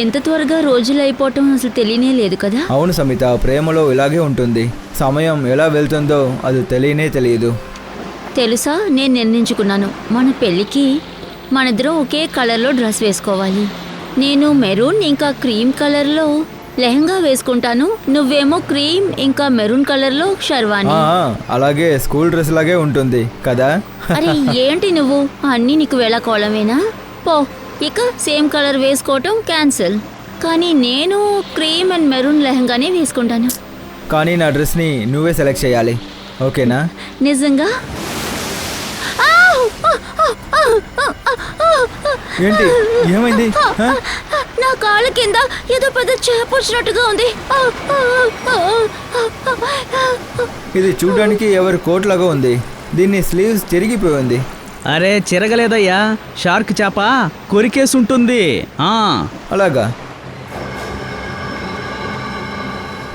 ఎంత త్వరగా రోజులు అయిపోవటం అసలు తెలియనే లేదు కదా. అవును సమిత, ప్రేమలో ఇలాగే ఉంటుంది. సమయం ఎలా వెళ్తుందో అది తెలియనే తెలియదు. తెలుసా, నేను నిర్ణయించుకున్నాను, మన పెళ్ళికి మనిద్దరం ఒకే కలర్లో డ్రెస్ వేసుకోవాలి. నేను మెరూన్ ఇంకా క్రీమ్ కలర్లో లెహంగా వేసుకుంటాను, నువ్వేమో క్రీమ్ ఇంకా మెరూన్ కలర్లో షర్వాణి. అలాగే స్కూల్ డ్రెస్ లాగే ఉంటుంది కదా. అరే ఏంటి నువ్వు, అన్నీ నీకు వేళకోళమేనా? పో, ఇక సేమ్ కలర్ వేసుకోవటం క్యాన్సిల్. కానీ నేను క్రీమ్ అండ్ మెరూన్ లెహంగానే వేసుకుంటాను. కానీ నా డ్రెస్ని నువ్వే సెలెక్ట్ చేయాలి, ఓకేనా? నిజంగా? ఏంటి, ఏమైంది? నా కాళ్ళ కింద ఏదో పెద్ద చేప వచ్చినట్టుగా ఉంది. ఇది చూడడానికి ఎవరి కోట్ లాగా ఉంది. దీన్ని స్లీవ్స్ తిరిగిపోయింది. అరే చిరగలేదయ్యా, షార్క్ చేప కొరికేసి ఉంటుంది. అలాగా,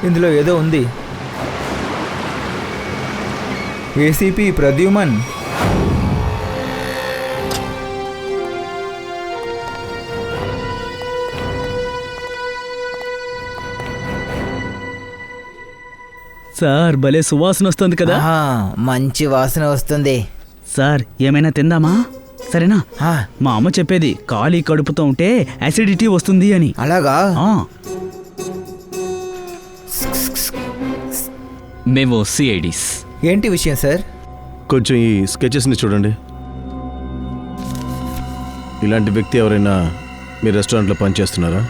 ఇందులో ఏదో ఉంది. ఏసీపీ ప్రద్యుమన్. సార్ భలే సువాసన వస్తుంది కదా. మంచి వాసన వస్తుంది. సార్ ఏమైనా తిందామా? సరేనా? మా అమ్మ చెప్పేది ఖాళీ కడుపుతో ఉంటే యాసిడిటీ వస్తుంది అని. అలాగా? మేము సిఐడీస్. ఏంటి విషయం సార్? కొంచెం ఈ స్కెచెస్ని చూడండి. ఇలాంటి వ్యక్తి ఎవరైనా మీ రెస్టారెంట్లో పనిచేస్తున్నారా?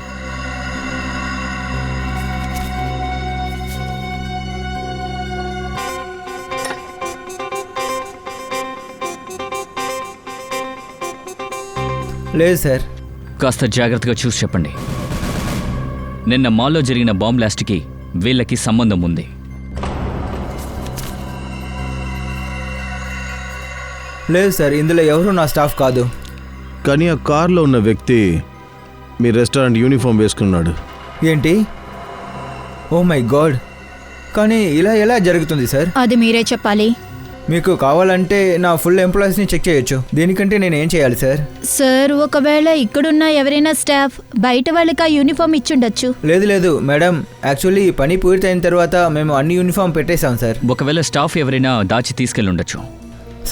లేదు సార్. కాస్త జాగ్రత్తగా చూసి చెప్పండి. నిన్న మాల్లో జరిగిన బాంబ్ బ్లాస్ట్కి వీళ్ళకి సంబంధం ఉంది. లేదు సార్, ఇందులో ఎవరు నా స్టాఫ్ కాదు. కానీ ఆ కార్లో ఉన్న వ్యక్తి మీ రెస్టారెంట్ యూనిఫామ్ వేసుకున్నాడు. ఏంటి? ఓ మై గాడ్, కానీ ఇలా ఎలా జరుగుతుంది సార్? అది మీరే చెప్పాలి. మీకు కావాలంటే నా ఫుల్ ఎంప్లాయీస్ని చెక్ చేయొచ్చు. దీనికంటే నేను ఏం చేయాలి సార్? సార్ ఒకవేళ ఇక్కడున్న ఎవరైనా స్టాఫ్ బయట వాళ్ళకి ఆ యూనిఫామ్ ఇచ్చుండొచ్చు. లేదు మేడం, యాక్చువల్లీ పని పూర్తయిన తర్వాత మేము అన్ని యూనిఫామ్ పెట్టేశాం సార్. ఒకవేళ స్టాఫ్ ఎవరైనా దాచి తీసుకెళ్ళి ఉండొచ్చు.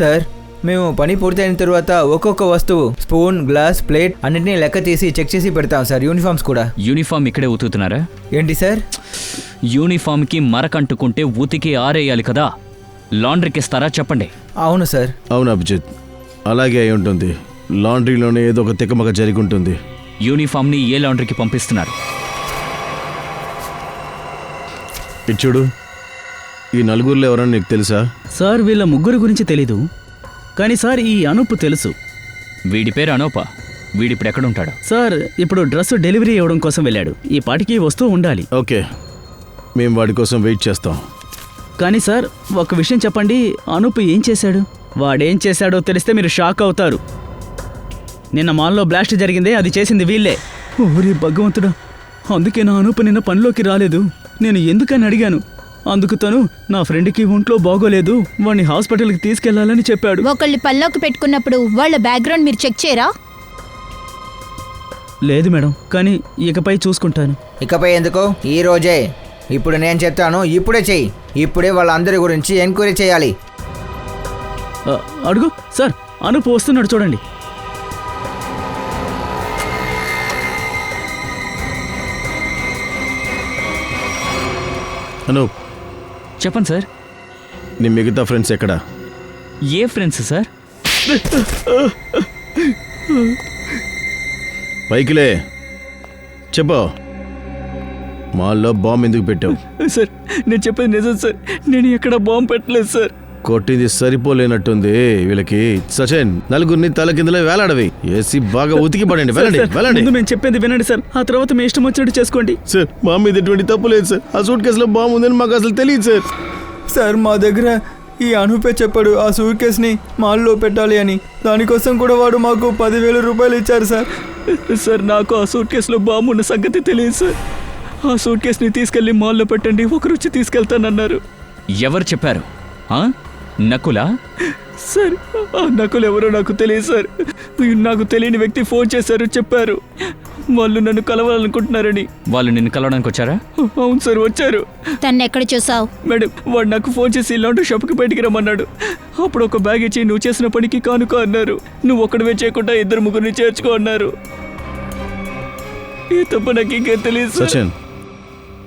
సార్, మేము పని పూర్తయిన తర్వాత ఒక్కొక్క వస్తువు, స్పూన్, గ్లాస్, ప్లేట్ అన్నింటినీ లెక్క తీసి చెక్ చేసి పెడతాం సార్. యూనిఫామ్స్ కూడా. యూనిఫామ్ ఇక్కడే ఉతుకుతున్నారా? ఏంటి సార్? యూనిఫామ్కి మరకంటుకుంటే ఉతికి ఆరేయాలి కదా, లాండ్రీకి ఇస్తారా చెప్పండి. అవును సార్. అవును అభిజిత్, అలాగే అయి ఉంటుంది. లాండ్రీలోనే ఏదో ఒక తికమక జరిగి ఉంటుంది. యూనిఫామ్ని ఏ లాండ్రీకి పంపిస్తున్నారు? ఇచ్చుడు, ఈ నలుగురిలో ఎవరన్నా నీకు తెలుసా? సార్ వీళ్ళ ముగ్గురు గురించి తెలీదు, కానీ సార్ ఈ అనూప్ తెలుసు. వీడి పేరు అనూప. వీడిప్పుడు ఎక్కడుంటాడు? సార్ ఇప్పుడు డ్రెస్ డెలివరీ ఇవ్వడం కోసం వెళ్ళాడు. ఈ పాటికి వస్తూ ఉండాలి. ఓకే, మేము వాడి కోసం వెయిట్ చేస్తాం. కానీ సార్ ఒక విషయం చెప్పండి, అనూప్ ఏం చేశాడు? వాడేం చేశాడో తెలిస్తే మీరు షాక్ అవుతారు. నిన్న మాల్లో బ్లాస్ట్ జరిగిందే, అది చేసింది వీళ్ళే. ఓరి భగవంతుడా, అందుకే నా అనూప్ నిన్న పనిలోకి రాలేదు. నేను ఎందుకని అడిగాను. అందుకు తను నా ఫ్రెండ్కి ఒంట్లో బాగోలేదు, వాడిని హాస్పిటల్కి తీసుకెళ్లాలని చెప్పాడు. ఒకళ్ళని పనిలోకి పెట్టుకున్నప్పుడు వాళ్ళ బ్యాక్గ్రౌండ్ మీరు చెక్ చేయరా? లేదు మేడం, కానీ ఇకపై చూసుకుంటాను. ఇకపై ఎందుకు? ఈ రోజే. ఇప్పుడు నేను చెప్తాను, ఇప్పుడే చెయ్యి. ఇప్పుడే వాళ్ళందరి గురించి ఎంక్వైరీ చేయాలి. అడుగు సార్, అనూప్ వస్తున్నాడు చూడండి. అనూప్, చెప్పండి సార్. నీ మిగతా ఫ్రెండ్స్ ఎక్కడా? ఏ ఫ్రెండ్స్ సార్? పైకిలే, చెప్పు. మాల్లో బాంబు ఎందుకు పెట్టావు? సార్ నేను చెప్పేది నిజం సార్, నేను ఎక్కడ బాంబు పెట్టలేదు సార్. కొట్టింది సరిపోలేనట్టుంది వీళ్ళకి. సచిన్, నలుగురిని తల కిందలో వేలాడవి. ఏసీ బాగా ఉతికి పడండి. వెళ్ళండి. ముందు మేము చెప్పేది వినండి సార్, ఆ తర్వాత మీ ఇష్టం వచ్చినట్టు చేసుకోండి. సార్, మా మీద ఎటువంటి తప్పు లేదు సార్. ఆ సూట్ కేసులో బాంబు ఉందని మాకు అసలు తెలియదు సార్. సార్, మా దగ్గర ఈ అనూపే చెప్పాడు ఆ సూట్ కేసుని మాల్లో పెట్టాలి అని. దానికోసం కూడా వాడు మాకు 10,000 రూపాయలు ఇచ్చారు సార్. సార్ నాకు ఆ సూట్ కేసులో బాంబు ఉన్న సంగతి తెలియదు సార్. ఆ సూట్ కేసుని తీసుకెళ్లి మాల్లో పెట్టండి, ఒకరు వచ్చి తీసుకెళ్తానన్నారు. ఎవరు చెప్పారు? నకులా? సార్ ఆ నకులు ఎవరో నాకు తెలియదు సార్. నాకు తెలియని వ్యక్తి ఫోన్ చేశారు, చెప్పారు వాళ్ళు నన్ను కలవాలనుకుంటున్నారని. వాళ్ళు నిన్ను కలవడానికి వచ్చారా? అవును సార్, వచ్చారు. తన్ని ఎక్కడ చూసావు? మేడం, వాడు నాకు ఫోన్ చేసి లాంటి షాప్కి బయటికి రమ్మన్నాడు. అప్పుడు ఒక బ్యాగ్ ఇచ్చి నువ్వు చేసిన పనికి కానుక అన్నారు. నువ్వు ఒక్కడవే చేయకుండా 2-3 చేర్చుకో అన్నారు. ఈ తప్ప నాకు ఇంకా తెలియదు సార్. సచిన్,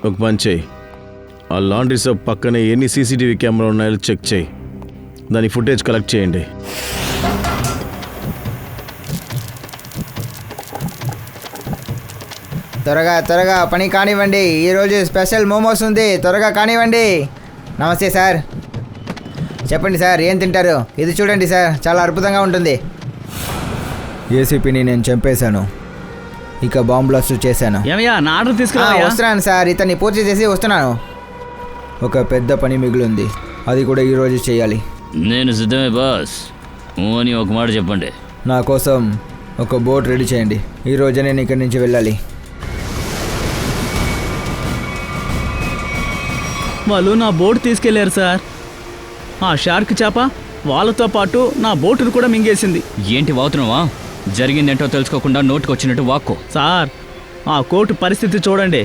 ఒక పని చేయి, ఆ లాండ్రీ షాప్ పక్కనే ఎన్ని సీసీటీవీ కెమెరా ఉన్నాయో చెక్ చేయి, దాని ఫుటేజ్ కలెక్ట్ చేయండి. త్వరగా పని కానివ్వండి. ఈరోజు స్పెషల్ మోమోస్ ఉంది, త్వరగా కానివ్వండి. నమస్తే సార్. చెప్పండి సార్, ఏం తింటారు? ఇది చూడండి సార్, చాలా అద్భుతంగా ఉంటుంది. ఏసీపీని నేను చంపేశాను, ఇక బాంబ్ బ్లాస్ట్ చేశాను. ఏమయ్యా, నా ఆర్డర్ తీసుకురా. వస్తున్నాను సార్, ఇతన్ని పూర్తి చేసి వస్తున్నాను. ఒక పెద్ద పని మిగిలింది, అది కూడా ఈరోజు చేయాలి. నేను సిద్ధమే బాస్ అని ఒక మాట చెప్పండి. నా కోసం ఒక బోట్ రెడీ చేయండి, ఈరోజే నేను ఇక్కడి నుంచి వెళ్ళాలి. వాళ్ళు నా బోట్ తీసుకెళ్లారు సార్. ఆ షార్క్ చేప వాళ్ళతో పాటు నా బోటును కూడా మింగేసింది. ఏంటి వాగుతున్నావా? జరిగిందేంటో తెలుసుకోకుండా నోటుకొచ్చినట్టు వాక్కో. సార్, ఆ కోటు పరిస్థితి చూడండి.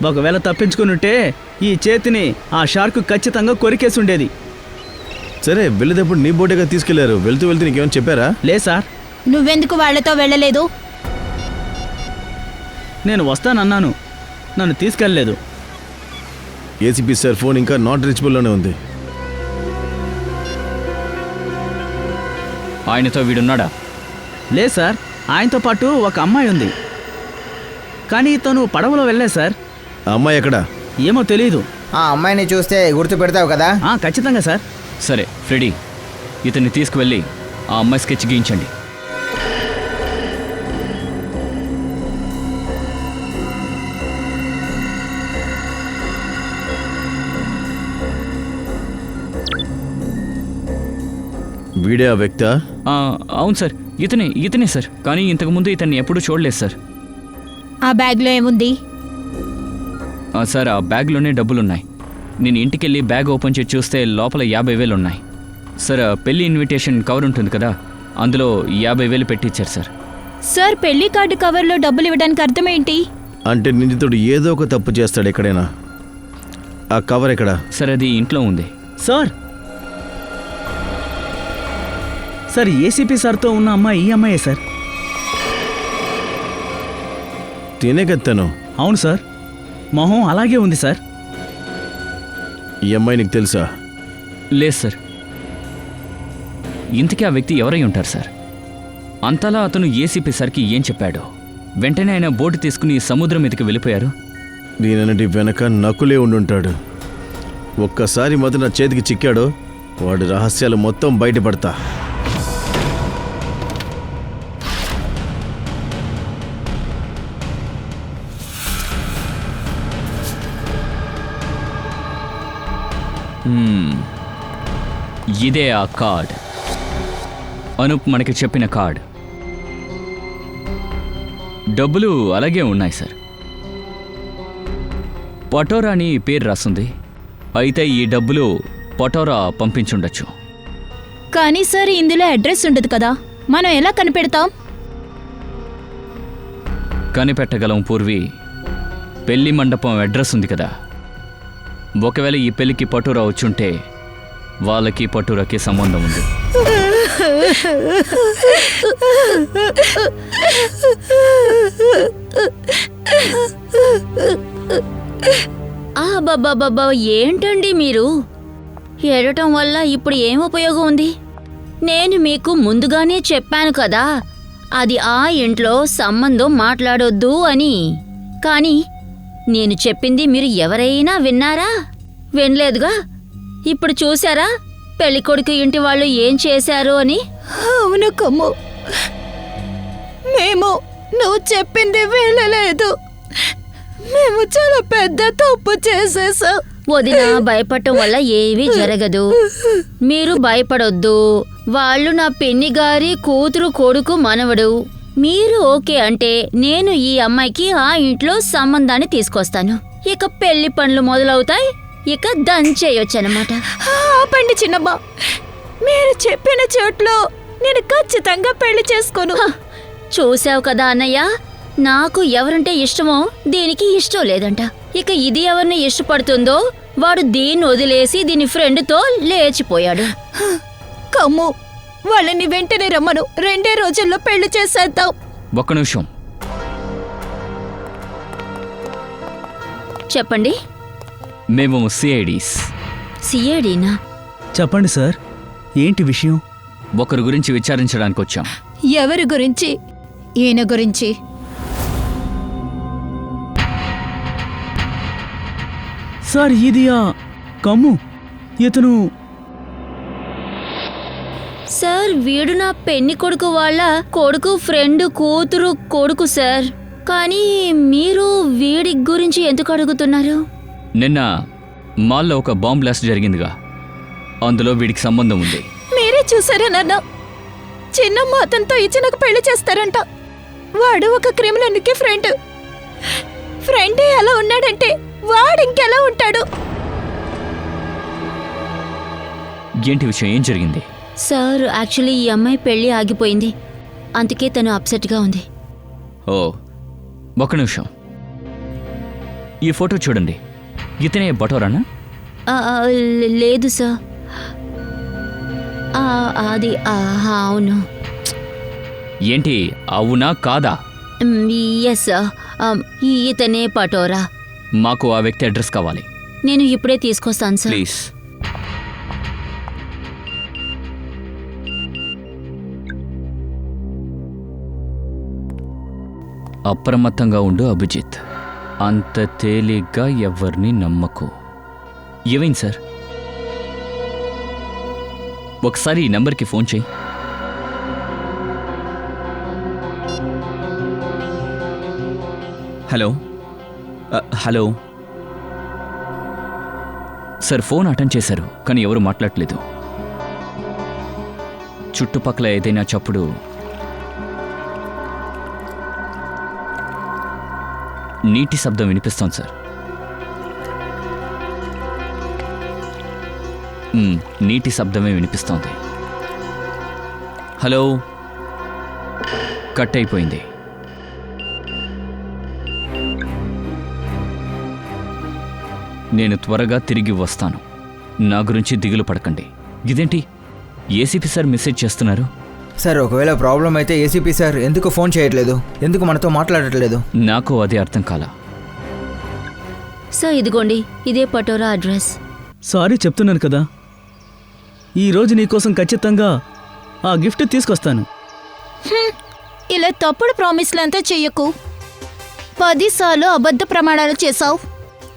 ఒకవేళ తప్పించుకుని ఉంటే ఈ చేతిని ఆ షార్క్ ఖచ్చితంగా కొరికేసి ఉండేది. సరే, వెళ్ళేటప్పుడు నీ బోటేగా తీసుకెళ్లారు, వెళ్తూ నీకేమైనా చెప్పారా? లే సార్. నువ్వెందుకు వాళ్ళతో వెళ్ళలేదు? నేను వస్తానన్నాను, నన్ను తీసుకెళ్ళలేదు. ఏసీపీ సార్ ఫోన్ ఇంకా నాట్ రీచబుల్లోనే ఉంది. ఆయనతో వీడున్నాడా? లే సార్, ఆయనతో పాటు ఒక అమ్మాయి ఉంది, కానీ తను పడవలో వెళ్ళే సార్. ఆ అమ్మాయి ఎక్కడా? ఏమో తెలీదు. ఆ అమ్మాయిని చూస్తే గుర్తు పెడతావు కదా? ఖచ్చితంగా సార్. సరే ఫ్రెడీ, ఇతన్ని తీసుకువెళ్ళి ఆ అమ్మాయి స్కెచ్ గీయించండి. వీడే ఆ వ్యక్తా? అవును సార్, ఇతనే సార్. కానీ ఇంతకుముందు ఇతన్ని ఎప్పుడూ చూడలేదు సార్. ఆ బ్యాగ్లో ఏముంది? సార్, ఆ బ్యాగ్లోనే డబ్బులున్నాయి. నేను ఇంటికెళ్ళి బ్యాగ్ ఓపెన్ చేసి చూస్తే లోపల 50,000 ఉన్నాయి సార్. పెళ్లి ఇన్విటేషన్ కవర్ ఉంటుంది కదా, అందులో 50,000 పెట్టించారు సార్. సార్, పెళ్లి కార్డు కవర్లో డబ్బులు ఇవ్వడానికి అర్థం ఏంటి? అంటే నిందితుడు ఏదో ఒక తప్పు చేస్తాడు ఎక్కడైనా. ఆ కవర్ ఎక్కడా? సార్, అది ఇంట్లో ఉంది. సార్ సార్ ఏసీపీ సార్తో ఉన్న అమ్మాయి ఈ అమ్మాయే సార్. తినేకెత్తాను. అవును సార్, మొహం అలాగే ఉంది సార్. ఈ అమ్మాయి నీకు తెలుసా? లేదు సార్. ఇంతకీ ఆ వ్యక్తి ఎవరై ఉంటారు సార్? అంతలా అతను ఏసీపీ సార్కి ఏం చెప్పాడో వెంటనే ఆయన బోటు తీసుకుని సముద్రం మీదకి వెళ్ళిపోయారు. దీనన్నిటి వెనక నకులే ఉండుంటాడు. ఒక్కసారి మొదట నా చేతికి చిక్కాడు, వాడి రహస్యాలు మొత్తం బయటపడతా. ఇదే ఆ కార్డ్, అనూప్ మనకి చెప్పిన కార్డ్. డబ్బులు అలాగే ఉన్నాయి సార్. పటోరా అని పేరు రాస్తుంది. అయితే ఈ డబ్బులు పటోరా పంపించుండొచ్చు. కానీ సార్, ఇందులో అడ్రస్ ఉండదు కదా, మనం ఎలా కనిపెడతాం? కనిపెట్టగలం పూర్వి. పెళ్లి మండపం అడ్రస్ ఉంది కదా, ఒకవేళ ఈ పెళ్లికి పటోరా వచ్చుంటే వాళ్ళకి పటోరాకి సంబంధం ఉంది. బాబా, ఏంటండి మీరు? ఏడటం వల్ల ఇప్పుడు ఏం ఉపయోగం ఉంది? నేను మీకు ముందుగానే చెప్పాను కదా, అది ఆ ఇంట్లో సంబంధం మాట్లాడొద్దు అని. కానీ నేను చెప్పింది మీరు ఎవరైనా విన్నారా? వినలేదుగా. ఇప్పుడు చూసారా పెళ్ళికొడుకు ఇంటి వాళ్ళు ఏం చేశారు అని? అవును కమ్ము, మేము నువ్వు చెప్పింది వినలేదు. మేము చాలా పెద్ద తప్పు చేసేసాం. వదిన భయపడటం వల్ల ఏమీ జరగదు, మీరు భయపడొద్దు. వాళ్ళు నా పిన్ని గారి కూతురు కొడుకు మనవడు. మీరు ఓకే అంటే నేను ఈ అమ్మాయికి ఆ ఇంట్లో సంబంధాన్ని తీసుకొస్తాను. ఇక పెళ్లి పనులు మొదలవుతాయి, ఇక దంచేయొచ్చనమాట. ఆపండి చిన్నమ్మ, మీరు చెప్పిన చోట్లో నేను ఖచ్చితంగా పెళ్లి చేసుకోను. చూసావు కదా అన్నయ్య, నాకు ఎవరంటే ఇష్టమో దీనికి ఇష్టం లేదంట. ఇక ఇది ఎవరిని ఇష్టపడుతుందో వాడు దీన్ని వదిలేసి దీని ఫ్రెండ్తో లేచిపోయాడు. కమ్ము, వాళ్ళని వెంటనే రమ్మను. 2 రోజుల్లో పెళ్లి చేసేద్దాం. ఒక్క నిమిషం. చెప్పండి. మేము సిఐడీస్. సిఐడీనా? చెప్పండి సార్, ఏంటి విషయం? ఒకరి గురించి విచారించడానికి వచ్చాం. ఎవరి గురించి? ఈయన గురించి. సార్ ఇది ఆ కమ్ము, ఇతను సార్ వీడు నా పెన్ని కొడుకు వాళ్ళ కొడుకు ఫ్రెండ్ కూతురు కొడుకు సార్. కానీ మీరు వీడి గురించి ఎందుకు అడుగుతున్నారు? నిన్న మాల్లో ఒక బాంబ్ బ్లాస్ట్ జరిగిందిగా, అందులో వీడికి సంబంధం ఉంది. మీరే చూసారా నాన్న? చిన్నమ్మ అతనితో ఇచ్చి నాకు పెళ్లి చేస్తారంట. వాడు ఒక క్రిమినల్కి ఫ్రెండ్. ఫ్రెండే అలా ఉన్నాడంటే వాడు ఇంకెలా ఉంటాడు? ఏంటి విషయం, ఏం జరిగింది? సార్ యాక్చువల్లీ ఈ అమ్మాయి పెళ్లి ఆగిపోయింది, అందుకే తను అప్సెట్గా ఉంది. ఓ, ఒక్క నిమిషం. ఈ ఫోటో చూడండి. ఇతనే బటోరానా? లేదు సార్, అది అవును. ఏంటి, అవునా కాదా? ఎస్ సార్, ఇతనే పటోరా. మాకు ఆ వ్యక్తి అడ్రస్ కావాలి. నేను ఇప్పుడే తీసుకొస్తాను సార్. ప్లీజ్. అప్రమత్తంగా ఉండు అభిజిత్. అంత తేలిగ్గా ఎవరిని నమ్మకు. ఏమైంది సార్? ఒకసారి ఈ నెంబర్కి ఫోన్ చేయి. Hello hello sir, phone attend చేశారు కానీ ఎవరు మాట్లాడలేదు. చుట్టుపక్కల ఏదైనా చప్పుడు నీటి శబ్దం వినిపిస్తోంది సార్. నీటి శబ్దమే వినిపిస్తోంది. హలో, కట్ అయిపోయింది. నేను త్వరగా తిరిగి వస్తాను. నా గురించి దిగులు పడకండి. ఇదేంటి, ఏసీపీ సార్ మెసేజ్ చేస్తున్నారు? సార్ ఒకవేళ ప్రాబ్లం అయితే ఏసీపీ సార్ ఎందుకు ఫోన్ చేయట్లేదు? ఎందుకు మనతో మాట్లాడట్లేదు? నాకు అది అర్థం కాలా. సార్ ఇదిగోండి, ఇదే పటోరా అడ్రస్. సారీ చెప్తున్నాను కదా, ఈరోజు నీకోసం ఖచ్చితంగా ఆ గిఫ్ట్ తీసుకొస్తాను. ఇలా తప్పుడు ప్రామిస్లంతా చెయ్యకు. 10 సార్లు అబద్ధ ప్రమాణాలు చేశావు,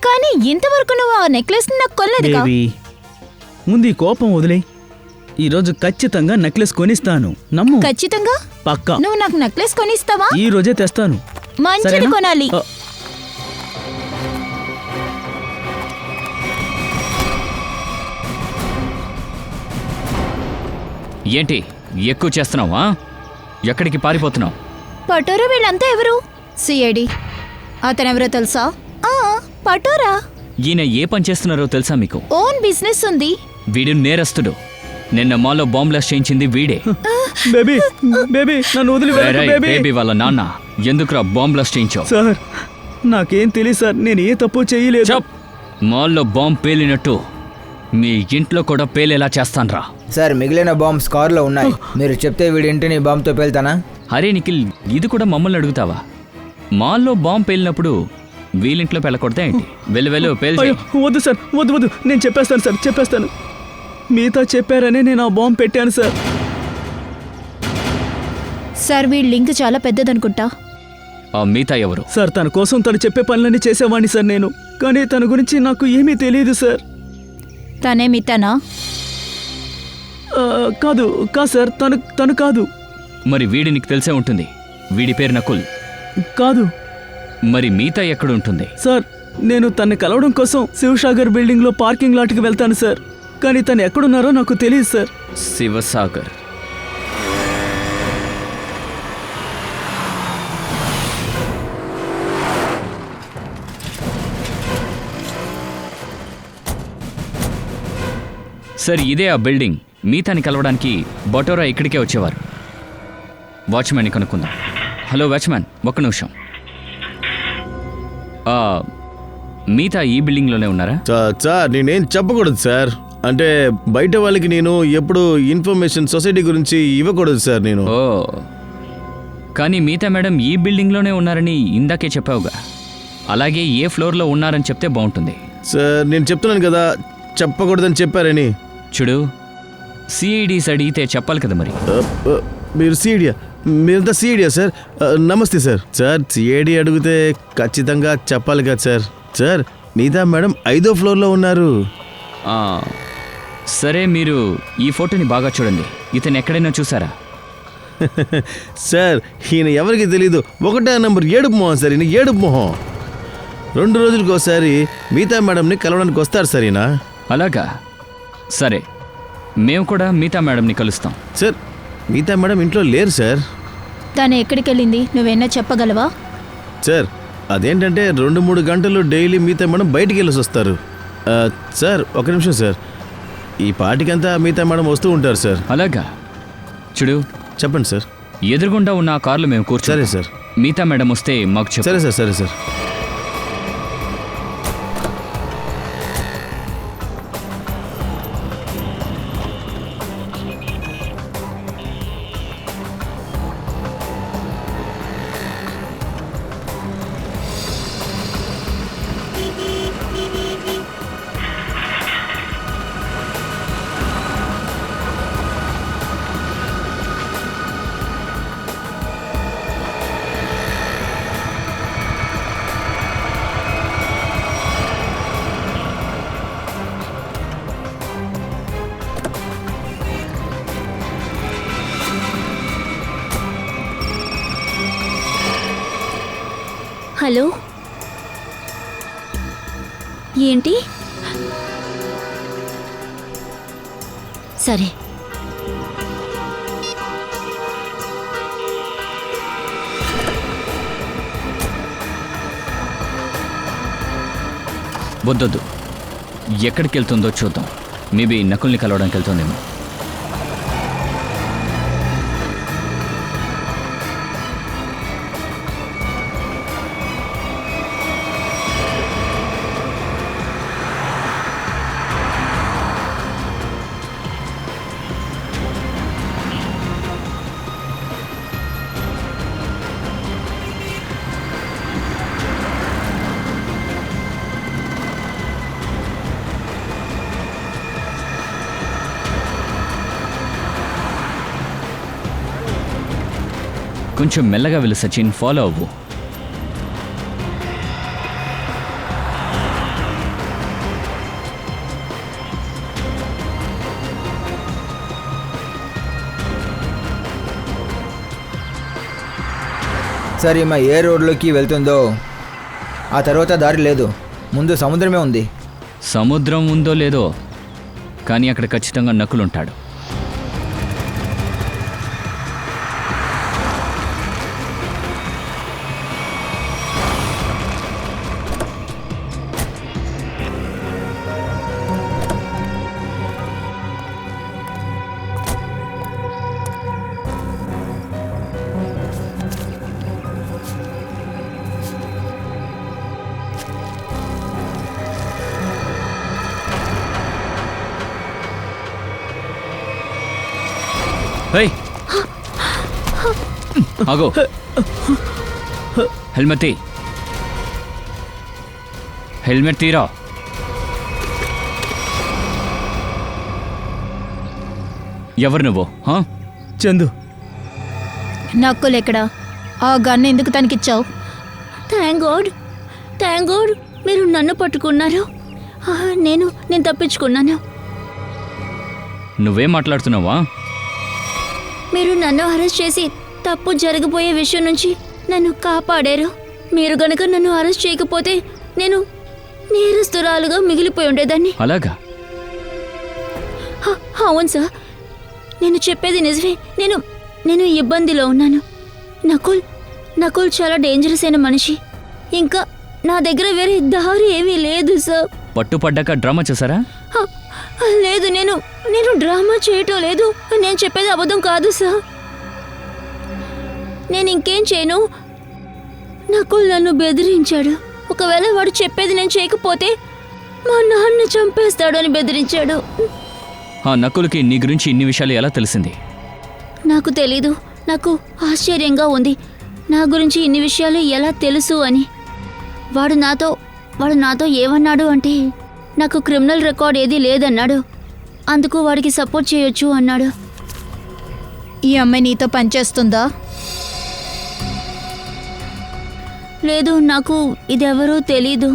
కానీ ఇంతవరకు నువ్వు ఆ నెక్లెస్ నాకు కొనలేదుగా. బేబీ, ముందు ఈ కోపం వదిలేయ్. ఈరోజు ఖచ్చితంగా నెక్లెస్ కొనిస్తాను, నమ్ము. ఖచ్చితంగా? పక్కా. నువ్వు నాకు నెక్లెస్ కొనిస్తావా? ఈ రోజే తెస్తాను. మంచిది సరేనా? కొనాలి. ఏంటి ఎక్కువ చేస్తున్నావా? ఎక్కడికి పారిపోతున్నావు? పటోరా వీళ్ళంతా ఎవరు? సిఐడి. అతనెవరో తెలుసా? పటోరా ఈయన ఏ పని చేస్తున్నారో తెలుసా మీకు? ఓన్ బిజినెస్ ఉంది. వీడు నేరస్తుడు. నిన్న మాలో బాంబ్ బ్లాస్ట్ చేయించింది వీడే. బేబీ, బేబీ, నన్ను వదిలి వెళ్ళకు, బేబీ. బేబీ వాళ్ళ నాన్న ఎందుకురా బాంబ్ బ్లాస్ట్ చేయించావు? సార్ నాకేం తెలియదు సార్, నేను ఏ తప్పు చేయలేదు. చెప్. మాల్లో బాంబ్ పేలినట్టు మీ ఇంట్లో కూడా పేలేలా చేస్తాన్రా. సార్ మిగిలిన బాంబ్స్ కార్లో ఉన్నాయి. మీరు చెప్తే వీడి ఇంటిని బాంబ్తో పేల్తానా? అరే నిఖిల్, ఇది కూడా మమ్మల్ని అడుగుతావా? మాల్లో బాంబ్ పేలినప్పుడు వీళ్ళింట్లో పెళ్ళకూడదా ఏంటి? వెళ్ళు పేల్చి. అయ్యో, వద్దు సార్, వద్దు వద్దు, నేను చెప్పేస్తాను సార్, చెప్పేస్తాను. మీతో చెప్పారనే నేను ఆ బాంబు పెట్టాను సార్. సార్ వీడి లింక్ చాలా పెద్దదనుకుంటా. ఆ మిగతా ఎవరు? సార్ తన కోసం తను చెప్పే పనులన్నీ చేసేవాడిని సార్ నేను, కానీ తన గురించి నాకు ఏమీ తెలియదు సార్. తనే మితానా? కాదు సార్, తను కాదు. మరి వీడి నీకు తెలిసే ఉంటుంది. వీడి పేరు నకుల్. కాదు. మరి మిగతా ఎక్కడ ఉంటుంది? సార్ నేను తన్ని కలవడం కోసం శివసాగర్ బిల్డింగ్లో పార్కింగ్ లాట్కి వెళ్తాను సార్, కానీ తను ఎక్కడున్నారో నాకు తెలియదు సార్. శివసాగర్. సార్ ఇదే ఆ బిల్డింగ్. మీతాని కలవడానికి బొటోరా ఇక్కడికే వచ్చేవారు. వాచ్మ్యాన్ని కనుక్కుందాం. హలో వాచ్మ్యాన్, ఒక్క నిమిషం. మీతా ఈ బిల్డింగ్లోనే ఉన్నారా? సార్ నేనేం చెప్పకూడదు సార్. అంటే బయట వాళ్ళకి నేను ఎప్పుడు ఇన్ఫర్మేషన్ సొసైటీ గురించి ఇవ్వకూడదు సార్ నేను. ఓ, కానీ మీతా మేడం ఈ బిల్డింగ్లోనే ఉన్నారని ఇందాకే చెప్పావుగా. అలాగే ఏ ఫ్లోర్లో ఉన్నారని చెప్తే బాగుంటుంది. సార్ నేను చెప్తున్నాను కదా, చెప్పకూడదని చెప్పారని. చూడు, సిఐడీస్ అడిగితే చెప్పాలి కదా మరి. మీరు సిఐడియా? మీరంతా సిఐడియా సార్? నమస్తే సార్. సార్ సిఐడి అడిగితే ఖచ్చితంగా చెప్పాలి కదా సార్. సార్ నీతా మేడం 5వ ఫ్లోర్లో ఉన్నారు. సరే, మీరు ఈ ఫోటోని బాగా చూడండి. ఇతను ఎక్కడైనా చూసారా? సార్ ఈయన ఎవరికి తెలీదు. 1వ నంబర్ ఏడుపు మొహం సార్. ఈయన ఏడుపు మొహం. 2 రోజులకు ఒకసారి మీతా మేడంని కలవడానికి వస్తారు సార్ ఈయన. అలాగా? సరే, మేము కూడా మీతా మేడంని కలుస్తాం. సార్ మీతా మేడం ఇంట్లో లేరు సార్. తను ఎక్కడికి వెళ్ళింది నువ్వేనా చెప్పగలవా? సార్ అదేంటంటే 2-3 గంటలు డైలీ మీతా మేడం బయటికి వెళ్ళేసి వస్తారు. సార్ ఒక నిమిషం సార్. ఈ పార్టీకంతా మీతా మేడం వస్తూ ఉంటారు సార్. అలాగా? చూడు, చెప్పండి సార్. ఎదురుగుండా ఉన్న ఆ కార్లో మేము కూర్చో. సరే సార్. మీతా మేడం వస్తే మాకు చెప్పు. సరే సార్. సరే సార్. హలో, ఏంటి? సరే, వద్దొద్దు. ఎక్కడికి వెళ్తుందో చూద్దాం. మేబీ నకుల్ని కలవడానికి వెళ్తుందేమో. కొంచెం మెల్లగా వెళ్ళు సచిన్, ఫాలో అవ్వు. సార్ ఈమె ఏ రోడ్లోకి వెళ్తుందో ఆ తర్వాత దారి లేదు. ముందు సముద్రమే ఉంది. సముద్రం ఉందో లేదో, కానీ అక్కడ ఖచ్చితంగా నకులుంటాడు. ఆగో, హెల్మెట్ తీ. హెల్మెట్ తీరా. ఎవరు నువ్వు? చందు. నక్కులెక్కడా? ఆ గన్ ఎందుకు తనకిచ్చావు? థ్యాంక్ గాడ్ మీరు నన్ను పట్టుకున్నారు. నేను తప్పించుకున్నాను. నువ్వేం మాట్లాడుతున్నావా? మీరు నన్ను అరెస్ట్ చేసి తప్పు జరగబోయే విషయం నుంచి నన్ను కాపాడారు. మీరు గనుక నన్ను అరెస్ట్ చేయకపోతే నేను నేరస్తురాలుగా మిగిలిపోయి ఉండేదాన్ని. అలాగా? అవును సార్, నేను చెప్పేది నిజమే. నేను ఇబ్బందిలో ఉన్నాను. నకుల్ చాలా డేంజరస్ అయిన మనిషి. ఇంకా నా దగ్గర వేరే దారి ఏమీ లేదు సార్. పట్టుపడ్డాక డ్రామా చేశారా? లేదు, నేను డ్రామా చేయటం లేదు. నేను చెప్పేది అబద్ధం కాదు సార్. నేను ఇంకేం చేయను. నకుల్ నన్ను బెదిరించాడు. ఒకవేళ వాడు చెప్పేది నేను చేయకపోతే మా నాన్న చంపేస్తాడు అని బెదిరించాడు. ఆ నకుల్కి నీ గురించి ఇన్ని విషయాలు ఎలా తెలిసింది? నాకు తెలీదు. నాకు ఆశ్చర్యంగా ఉంది నా గురించి ఇన్ని విషయాలు ఎలా తెలుసు అని. వాడు నాతో ఏమన్నాడు అంటే నాకు క్రిమినల్ రికార్డ్ ఏదీ లేదన్నాడు. అందుకు వాడికి సపోర్ట్ చేయొచ్చు అన్నాడు. ఈ అమ్మాయి నీతో పనిచేస్తుందా? లేదు, నాకు ఇదెవరూ తెలీదు.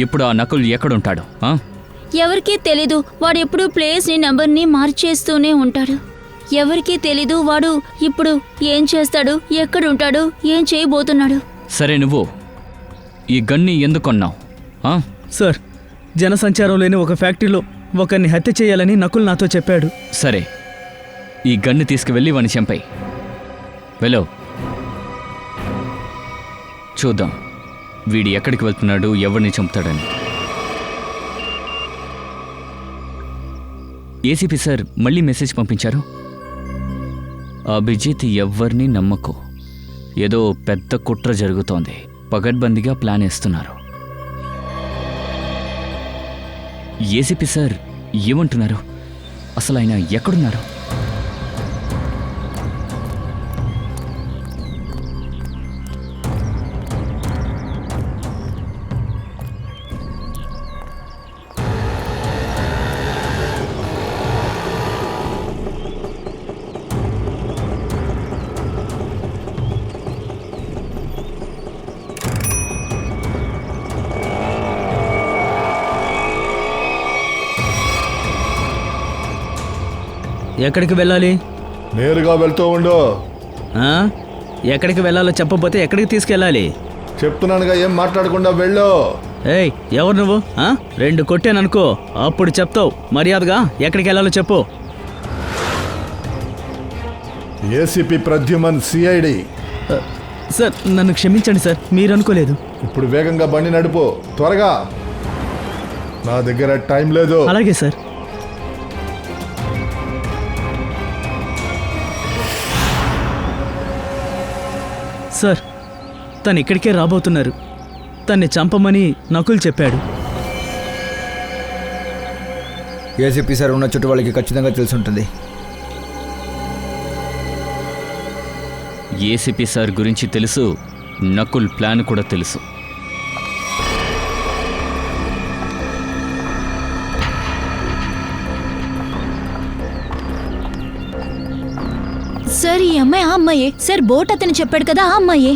ఇప్పుడు ఆ నకుల్ ఎక్కడుంటాడు? ఎవరికీ తెలీదు. వాడు ఎప్పుడు ప్లేస్ని నెంబర్ని మార్చేస్తూనే ఉంటాడు. ఎవరికీ తెలీదు వాడు ఇప్పుడు ఏం చేస్తాడు, ఎక్కడుంటాడు, ఏం చేయబోతున్నాడు. సరే, నువ్వు ఈ గన్ని ఎందుకు కొన్నావు? సార్, జనసంచారం లేని ఒక ఫ్యాక్టరీలో ఒకరిని హత్య చేయాలని నకుల్ నాతో చెప్పాడు. సరే, ఈ గన్ను తీసుకువెళ్ళి వాని చంపాయి. వెళ్ళు, చూద్దాం వీడి ఎక్కడికి వెళ్తున్నాడు, ఎవరిని చంపుతాడని. ఏసీపీ సార్ మళ్ళీ మెసేజ్ పంపించారు. అభిజిత్ ఎవ్వరిని నమ్మకు. ఏదో పెద్ద కుట్ర జరుగుతోంది. పగడ్బందీగా ప్లాన్ వేస్తున్నారు. ఏసీపీ సార్ ఏమంటున్నారు? అసలు ఆయన ఎక్కడున్నారు? ఎక్కడికి వెళ్ళాలి? నేరుగా వెళ్తూ ఉండు. ఎక్కడికి వెళ్ళాలో చెప్పకపోతే ఎక్కడికి తీసుకెళ్ళాలి? చెప్తున్నానుగా, ఏం మాట్లాడకుండా వెళ్ళు. ఏయ్, ఎవరు నువ్వు? 2 కొట్టాననుకో, అప్పుడు చెప్తావు. మర్యాదగా ఎక్కడికి వెళ్ళాలో చెప్పు. ACP Pradyuman, CID. సార్, నన్ను క్షమించండి సార్, మీరు అనుకోలేదు. ఇప్పుడు వేగంగా బండి నడుపు, త్వరగా. నా దగ్గర టైం లేదు. అలాగే సార్. సార్, తను ఇక్కడికే రాబోతున్నారు. తన్ని చంపమని నకుల్ చెప్పాడు. ఏసీపీ సార్ ఉన్న చుట్టూ వాళ్ళకి ఖచ్చితంగా తెలిసి ఉంటుంది. ఏసీపీ సార్ గురించి తెలుసు, నకుల్ ప్లాన్ కూడా తెలుసు. సార్, ఈ అమ్మాయి ఆ అమ్మాయే సార్. బోట్ అతను చెప్పాడు కదా, ఆ అమ్మాయే.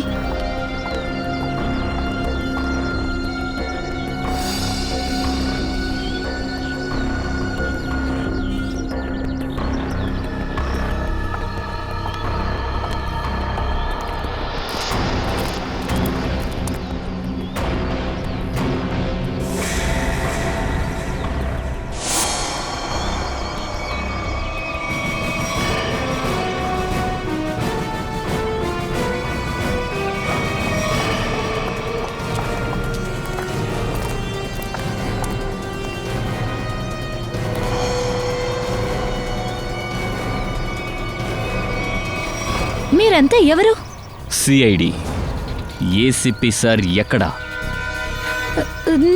మీరంతా ఎవరు? సిఐడి. ఏసీపీ సార్ ఎక్కడా?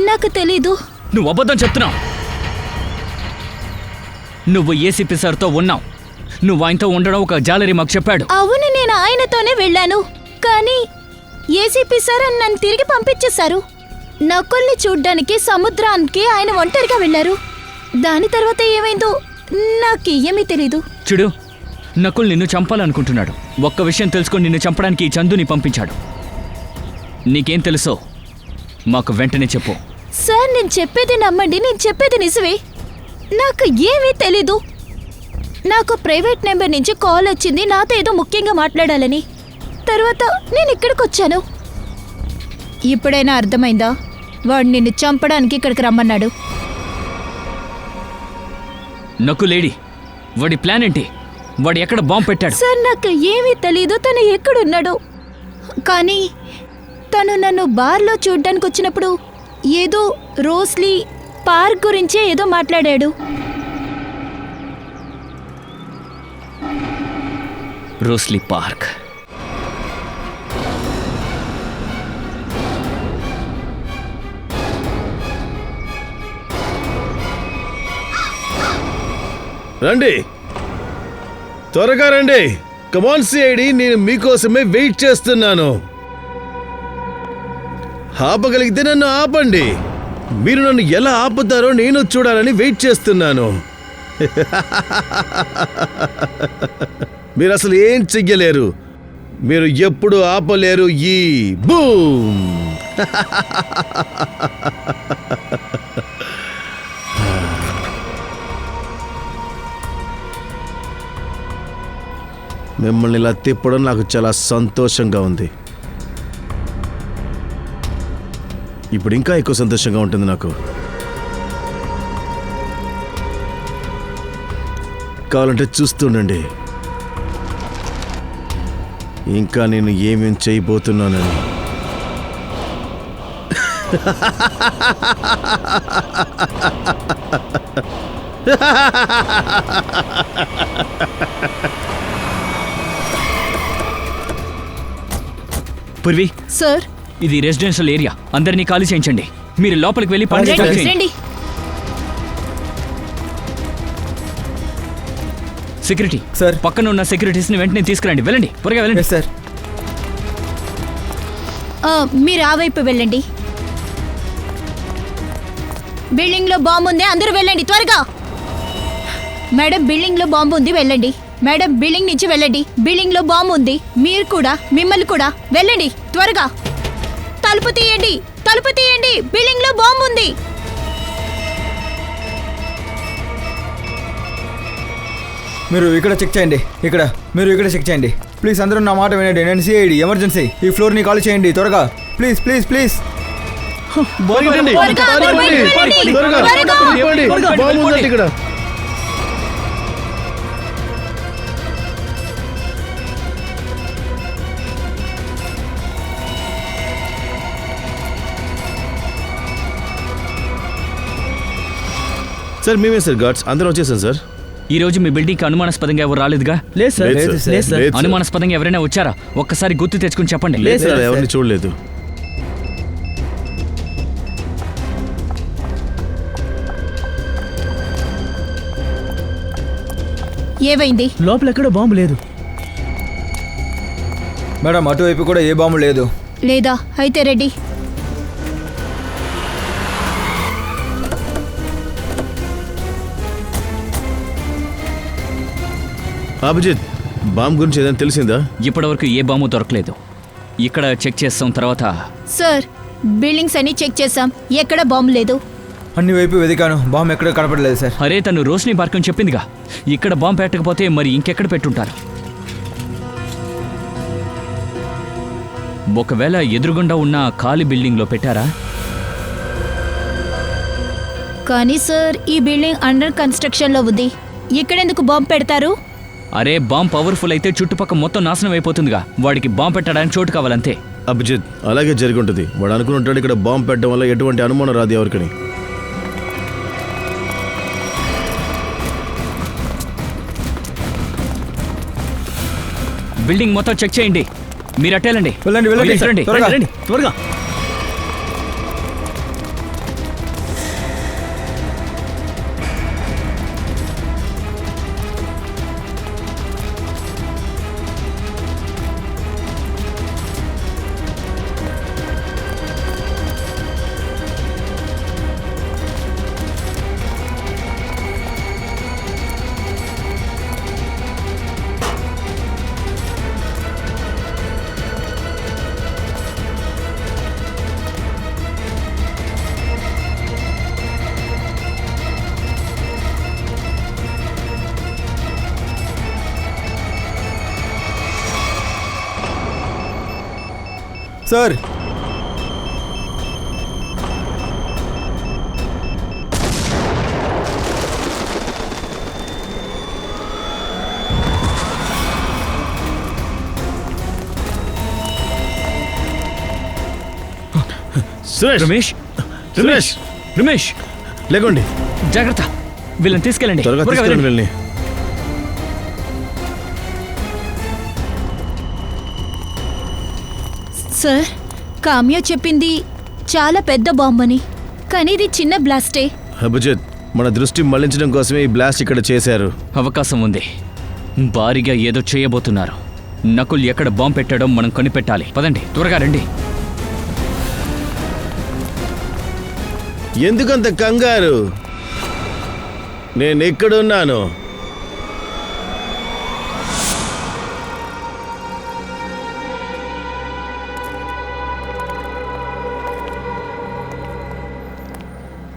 నాకు తెలీదు. నువ్వు అబద్ధం చెప్తున్నావు. నువ్వు ఏసీపీ సార్తో ఉన్నావు. నువ్వు ఆయనతో ఉండడం ఒక జాలరీ మాకు చెప్పాడు. అవును, నేను ఆయనతోనే వెళ్ళాను. కానీ ఏసీపీ సార్ నన్ను తిరిగి పంపించేశారు. నకుల్ని చూడ్డానికి సముద్రానికి ఆయన ఒంటరిగా వెళ్ళారు. దాని తర్వాత ఏమైందో నాకేమీ తెలీదు. చూడు, నకుల్ నిన్ను చంపాలనుకుంటున్నాడు. ఒక్క విషయం తెలుసుకొని నిన్ను చంపడానికి ఈ చందుని పంపించాడు. నీకేం తెలుసో మాకు వెంటనే చెప్పు. సార్, నేను చెప్పేది నమ్మండి. నేను చెప్పేది నిజమే. నాకు ఏమీ తెలీదు. నాకు ప్రైవేట్ నెంబర్ నుంచి కాల్ వచ్చింది, నాతో ఏదో ముఖ్యంగా మాట్లాడాలని. తర్వాత నేను ఇక్కడికి వచ్చాను. ఇప్పుడైనా అర్థమైందా? వాడు నిన్ను చంపడానికి ఇక్కడికి రమ్మన్నాడు. నకులేడి? వాడి ప్లాన్ ఏంటి? వాడు ఎక్కడ బాంబు పెట్టాడు? సార్, నాకు ఏమీ తెలీదు తను ఎక్కడున్నాడు. కానీ తను నన్ను బార్లో చూడ్డానికి వచ్చినప్పుడు ఏదో రోస్లీ పార్క్ గురించే ఏదో మాట్లాడాడు. రోస్లీ పార్క్. రండి, త్వరగా రండి. కమాన్ సిఐడి, నేను మీకోసమే వెయిట్ చేస్తున్నాను. ఆపగలిగితే నన్ను ఆపండి. మీరు నన్ను ఎలా ఆపుతారో నేను చూడాలని వెయిట్ చేస్తున్నాను. మీరు అసలు ఏం చెయ్యలేరు. మీరు ఎప్పుడు ఆపలేరు ఈ బూమ్. మిమ్మల్ని ఇలా తిప్పడం నాకు చాలా సంతోషంగా ఉంది. ఇప్పుడు ఇంకా ఎక్కువ సంతోషంగా ఉంటుంది నాకు. కావాలంటే చూస్తుండండి ఇంకా నేను ఏమేం చేయబోతున్నానని. పూర్వి, సార్ ఇది రెసిడెన్షియల్ ఏరియా. అందరినీ ఖాళీ చేయించండి. మీరు లోపలికి వెళ్ళి పని రండి, స్టార్ట్ చేయండి. రండి. Security sir. పక్కన ఉన్న సెక్యూరిటీస్ని వెంటనే తీసుకురండి. వెళ్ళండి, త్వరగా వెళ్ళండి. Yes sir. మీరు ఆ వైపు వెళ్ళండి. బిల్డింగ్ లో బాంబు ఉంది, అందరూ వెళ్ళండి త్వరగా. మేడం, బిల్డింగ్ లో బాంబు ఉంది, వెళ్ళండి. మేడం, బిల్డింగ్ నుంచి వెళ్ళండి. బిల్డింగ్ లో బాంబు ఉంది. మీరు కూడా, మిమ్మల్ని కూడా వెళ్ళండి త్వరగా. తలుపు తీయండి, తలుపు తీయండి. బిల్డింగ్ లో బాంబు ఉంది. మీరు ఇక్కడ చెక్ చేయండి. మీరు ఇక్కడ చెక్ చేయండి. ప్లీజ్ అందరూ నా మాట వినండి. నేను సిఐడి, ఎమర్జెన్సీ. ఈ ఫ్లోర్ని ఖాళీ చేయండి త్వరగా. Please please please. పరిగెట్టండి. త్వరగా, పరిగెట్టండి. వెళ్ళండి. త్వరగా. త్వరగా. పరిగెట్టండి. బాంబు ఉందండి ఇక్కడ. సార్ మేమే సార్ గార్డ్స్ అందరం వచ్చేసాం సార్. ఈ రోజు మీ బిల్డింగ్కి అనుమానాస్పదంగా ఎవరు రాలేదుగా? లేదు సార్, లేదు సార్. లేదు సార్. లేదు సార్. అనుమానాస్పదంగా ఎవరైనా వచ్చారా? ఒక్కసారి గుర్తు తెచ్చుకుని చెప్పండి. లేదు సార్, ఎవరిని చూడలేదు. ఏమైంది? లోపల ఎక్కడో బాంబు లేదు. మేడం, అటువైపు కూడా ఏ బాంబు లేదు. లేదా? అయితే రెడీ. అభిజిత్, బాంబు గురించి ఏదైనా తెలిసిందా? ఇప్పటివరకు ఏ బాంబు దొరకలేదు. ఇక్కడ చెక్ చేస్తాం. తర్వాత సార్, బిల్డింగ్స్ అన్ని చెక్ చేశాం, ఎక్కడ బాంబు లేదు. అన్ని వైపు వెతికాను, బాంబు ఎక్కడ కనపడలేదు సార్. అరే, తను రోష్ని పార్క్ అని చెప్పిందిగా. ఇక్కడ బాంబు పెట్టకపోతే మరి ఇంకెక్కడ పెట్టుంటారు? ఒకవేళ ఎదురుగుండా ఉన్న ఖాళీ బిల్డింగ్లో పెట్టారా? కానీ సార్, ఈ బిల్డింగ్ అండర్ కన్స్ట్రక్షన్ లో ఉంది. ఇక్కడెందుకు బాంబు పెడతారు? అరే, బాంబ్ పవర్ఫుల్ అయితే చుట్టుపక్కల మొత్తం నాశనం అయిపోతుందిగా. వాడికి బాంబు పెట్టడానికి చోటు కావాలంతే. అభిజిత్, అలాగే జరిగి ఉంటుంది. వాడు అనుకున్నట్టు ఇక్కడ బాంబు పెట్టడం వల్ల ఎటువంటి అనుమానం రాదు ఎవరికని. బిల్డింగ్ మొత్తం చెక్ చేయండి. మీరు అట్టేలండి. వెళ్ళండి, వెళ్ళండి. రండి. త్వరగా. రండి, త్వరగా. సార్, సురేష్, రమేష్, సురేష్, రమేష్, లేకండి. జాగ్రత్త. వీళ్ళని తీసుకెళ్ళండి. త్వరగా త్వరగా తీసుకెళ్ళండి వెళ్ళండి. వెళ్ళి. సార్, కామ్య చెప్పింది చాలా పెద్ద బాంబని, కానీ ఇది చిన్న బ్లాస్టే. అభిజిత్, మన దృష్టి మళ్లించడం కోసమే ఈ బ్లాస్ట్ ఇక్కడ చేశారు. అవకాశం ఉంది. భారీగా ఏదో చేయబోతున్నారు. నకుల్ ఎక్కడ బాంబు పెట్టాడో మనం కనిపెట్టాలి. పదండి, త్వరగా రండి. ఎందుకంత కంగారు? నేను ఎక్కడున్నాను?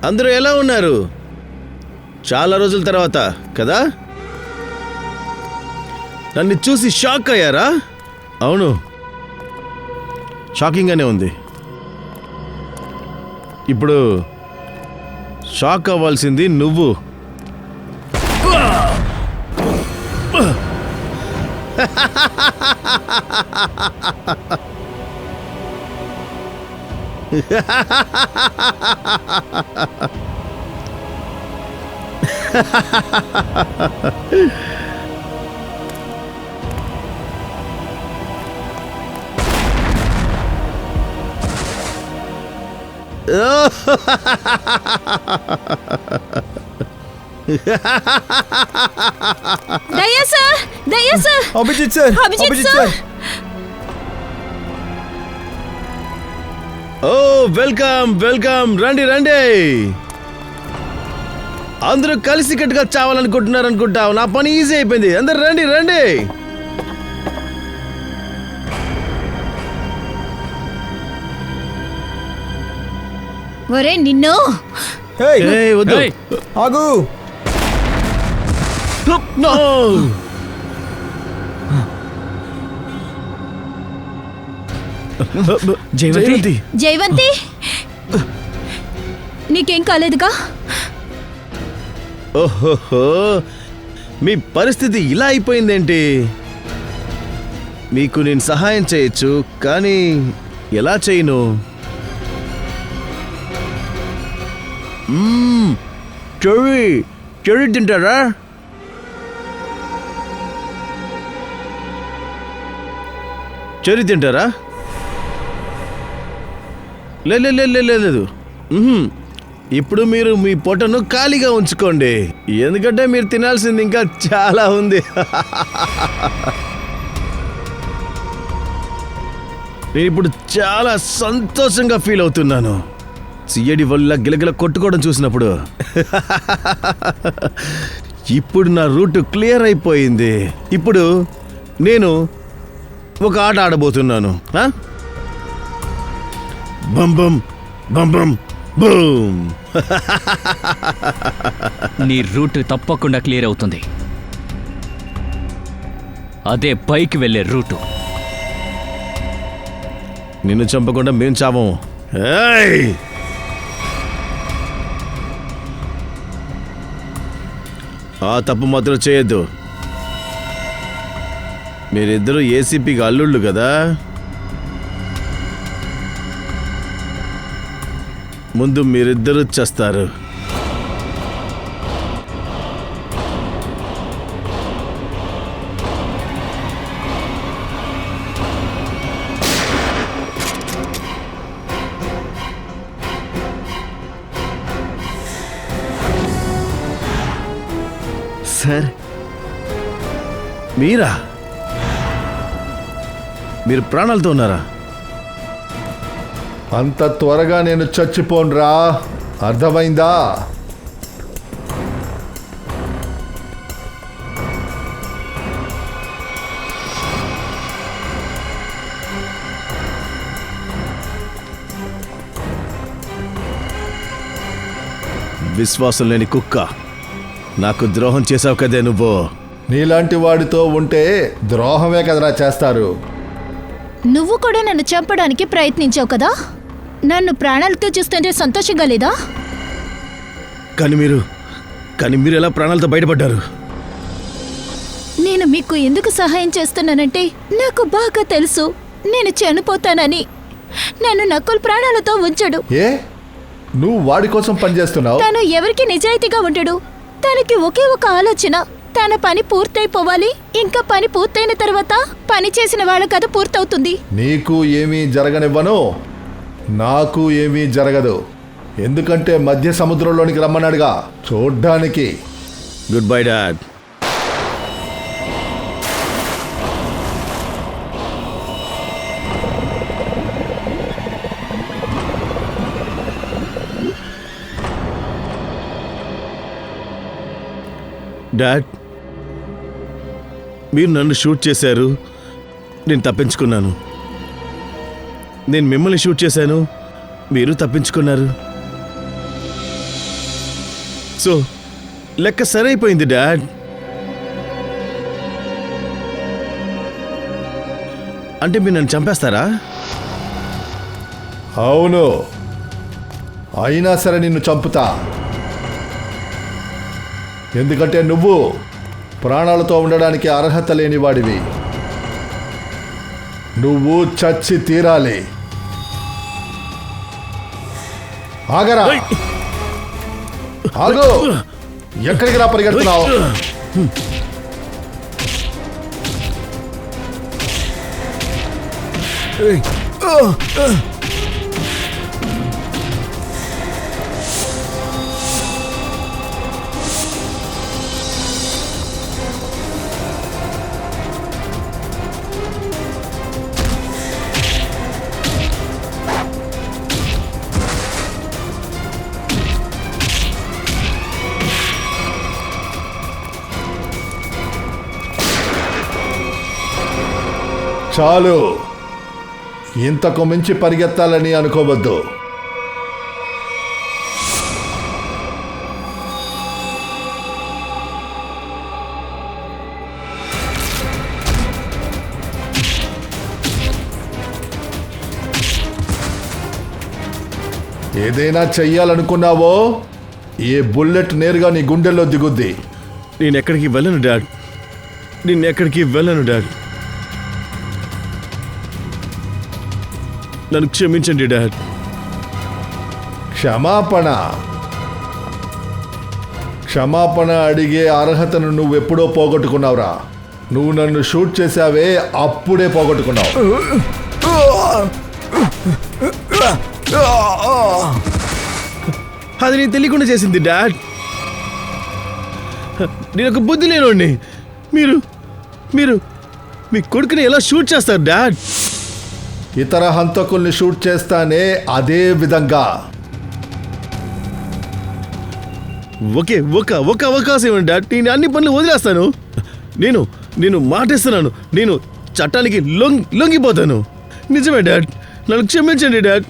అందరూ ఎలా ఉన్నారు? చాలా రోజుల తర్వాత కదా? నన్ను చూసి షాక్ అయ్యారా? అవును, షాకింగ్గానే ఉంది. ఇప్పుడు షాక్ అవ్వాల్సింది నువ్వు. Daya sir, Daya sir, Abhijit sir, Abhijit sir. Oh welcome welcome, రండి రండి. అందరూ కలిసికట్టుగా చావాలనుకుంటున్నారు అనుకుంటావు. నా పని ఈజీ అయిపోయింది. అందరు రండి రండి. ఒరే నిన్ను. హేయ్, ఏయ్, వద్దు. ఏయ్. ఆగు. No! జయవంతి, జయవంతి, నీకేం కాలేదుగా? ఓహోహో, మీ పరిస్థితి ఇలా అయిపోయిందేంటి? మీకు నేను సహాయం చేయొచ్చు, కానీ ఎలా చేయను? చెర్రీ చెర్రీ తింటారా? చెర్రీ తింటారా? లేదు. ఇప్పుడు మీరు మీ పొట్టను ఖాళీగా ఉంచుకోండి, ఎందుకంటే మీరు తినాల్సింది ఇంకా చాలా ఉంది. నేను ఇప్పుడు చాలా సంతోషంగా ఫీల్ అవుతున్నాను. సిఐడి వల్ల గిలగిల కొట్టుకోవడం చూసినప్పుడు. ఇప్పుడు నా రూట్ క్లియర్ అయిపోయింది. ఇప్పుడు నేను ఒక ఆట ఆడబోతున్నాను. బం బం బం బం బూమ్. నీ రూట్ తప్పకుండా క్లియర్ అవుతుంది. అదే పైకి వెళ్ళే రూటు. నిన్ను చంపకుండా మేం చావము. ఏయ్! ఆ తప్పు మాత్రం చేయొద్దు. మీరిద్దరూ ఏసీపీకి అల్లుళ్ళు కదా. ముందు మీరిద్దరూ చేస్తారు. సార్, మీరా? మీరు ప్రాణాలతో ఉన్నారా? అంత త్వరగా నేను చచ్చిపోనురా, అర్థమైందా? విశ్వాసం లేని కుక్క, నాకు ద్రోహం చేసావు కదే నువ్వు. నీలాంటి వాడితో ఉంటే ద్రోహమే కదరా చేస్తారు. నువ్వు కూడా నన్ను చంపడానికి ప్రయత్నించావు కదా. నన్ను ప్రాణాలతో చూస్తుంటే సంతోషంగా లేదా? కానీ మీరు ఎలా ప్రాణాలతో బయటపడ్డారు? నేను మీకు ఎందుకు సహాయం చేస్తున్నానంటే నాకు బాగా తెలుసు నేను చనిపోతానని. నన్ను నకుల్ ప్రాణాలతో ఉంచడు. ఏ, నువ్వు వాడి కోసం పనిచేస్తున్నావు? తను ఎవరికి నిజాయితీగా ఉంటాడు. తనకి ఒకే ఒక ఆలోచన, తన పని పూర్తయిపోవాలి. ఇంకా పని పూర్తయిన తర్వాత పని చేసిన వాళ్ళ కథ పూర్తవుతుంది. నీకు ఏమీ జరగనివ్వను, నాకు ఏమీ జరగదు. ఎందుకంటే మధ్య సముద్రంలోనికి రమ్మన్నాడుగా చూడ్డానికి. Good bye dad. డాడ్, మీరు నన్ను షూట్ చేశారు, నేను తప్పించుకున్నాను. నేను మిమ్మల్ని షూట్ చేశాను, మీరు తప్పించుకున్నారు. సో లెక్క సరైపోయింది డాడ్. అంటే మీరు నన్ను చంపేస్తారా? అవును, అయినా సరే నిన్ను చంపుతా. ఎందుకంటే నువ్వు ప్రాణాలతో ఉండడానికి అర్హత లేని వాడివి. నువ్వు చచ్చి తీరాలి. ఆగరా, ఆగు. ఎక్కడికి రా పరిగెడుతున్నావు? చాలు, ఇంతకు మించి పరిగెత్తాలని అనుకోవద్దు. ఏదైనా చెయ్యాలనుకున్నావో ఈ బుల్లెట్ నేరుగా నీ గుండెల్లో దిగుద్ది. నేను ఎక్కడికి వెళ్ళను డాడ్, నేను ఎక్కడికి వెళ్ళను డాడ్. నన్ను క్షమించండి డాడ్. క్షమాపణ క్షమాపణ అడిగే అర్హతను నువ్వెప్పుడో పోగొట్టుకున్నావురా. నువ్వు నన్ను షూట్ చేశావే, అప్పుడే పోగొట్టుకున్నావు. అది నేను తెలియకుండా చేసింది డాడ్. నేను ఒక బుద్ధి లేనోడిని. మీరు మీరు మీ కొడుకుని ఎలా షూట్ చేస్తారు డాడ్? ఇతర హంతకుల్ని షూట్ చేస్తానే అదే విధంగా. ఒక అవకాశం ఇవ్వండి డాడ్. నేను అన్ని పనులు వదిలేస్తాను. నేను మాటిస్తున్నాను. నేను చట్టానికి లొంగిపోతాను. నిజమే డాడ్. నన్ను క్షమించండి డాడ్.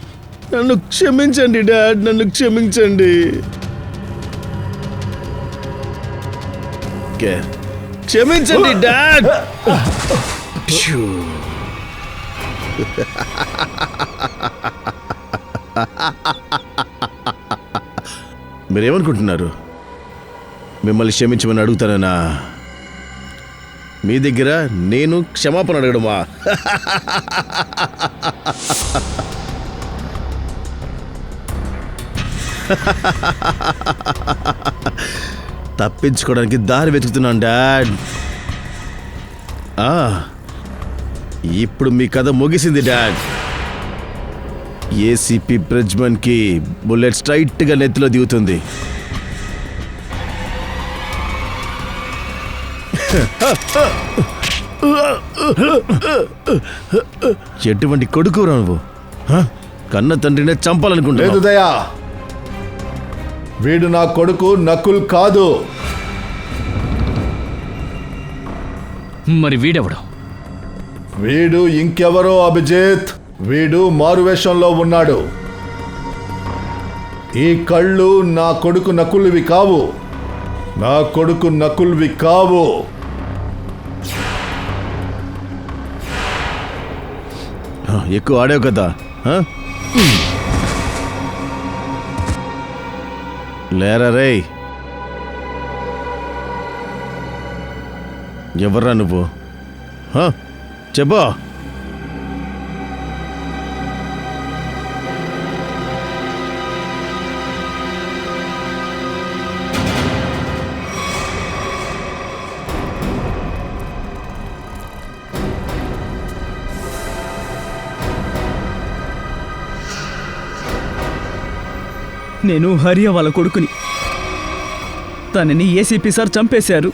నన్ను క్షమించండి డాడ్. నన్ను క్షమించండి. క్షమించండి డాడ్. మీరేమనుకుంటున్నారు? మిమ్మల్ని క్షమించమని అడుగుతానన్నా? మీ దగ్గర నేను క్షమాపణ అడగడమా? తప్పించుకోవడానికి దారి వెతుకుతున్నాను డాడ్. ఇప్పుడు మీ కథ ముగిసింది డాడ్. ఏసీపీ బ్రిడ్జ్మన్కి బుల్లెట్ స్ట్రైట్గా నెత్తిలో దిగుతుంది. ఎటువంటి కొడుకురా నువ్వు? కన్న తండ్రినే చంపాలనుకుంటున్నావు? లేదు దయా, వీడు నా కొడుకు నకుల్ కాదు. మరి వీడెవడు? వీడు ఇంకెవరో అభిజిత్. వీడు మారువేషంలో ఉన్నాడు. ఈ కళ్ళు నా కొడుకు నకుల్వి కావు. నా కొడుకు నకుల్వి కావు. ఎక్కువ ఆడావు కదా. లేరా రే. ఎవర్రా నువ్వు? చెప్పా. నేను హరియా వాళ్ళ కొడుకుని. తనని ఏసీపీ సార్ చంపేశారు.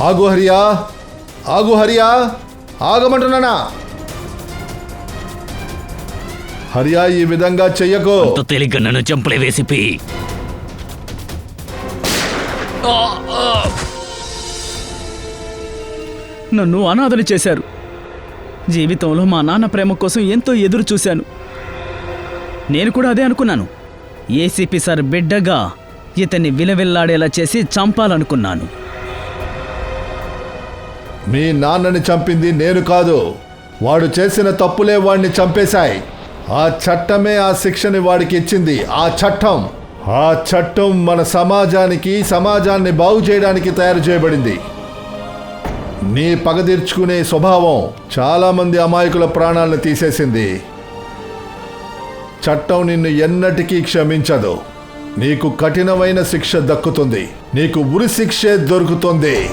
ఆగు హరియా, ఆగు హరియా, ఆగమంటున్నానా? హరియా, ఈ విధంగా చెయ్యకు. తేలిగ్గా నన్ను చంపలే ఏసీపీ. నన్ను అనాథలు చేశారు. జీవితంలో మా నాన్న ప్రేమ కోసం ఎంతో ఎదురు చూశాను. నేను కూడా అదే అనుకున్నాను. ఏసీపీ సార్ బిడ్డగా ఇతన్ని విలవిల్లాడేలా చేసి చంపాలనుకున్నాను. మీ నాన్నని చంపింది నేను కాదు. వాడు చేసిన తప్పులే వాడిని చంపేశాయి. ఆ చట్టమే ఆ శిక్షని వాడికి ఇచ్చింది. ఆ చట్టం మన సమాజాన్ని బాగు చేయడానికి తయారు చేయబడింది. నీ పగ తీర్చుకునే స్వభావం చాలామంది అమాయకుల ప్రాణాలను తీసేసింది. చట్టం నిన్ను ఎన్నటికీ క్షమించదు. నీకు కఠినమైన శిక్ష దక్కుతుంది. నీకు ఉరి శిక్షే దొరుకుతుంది.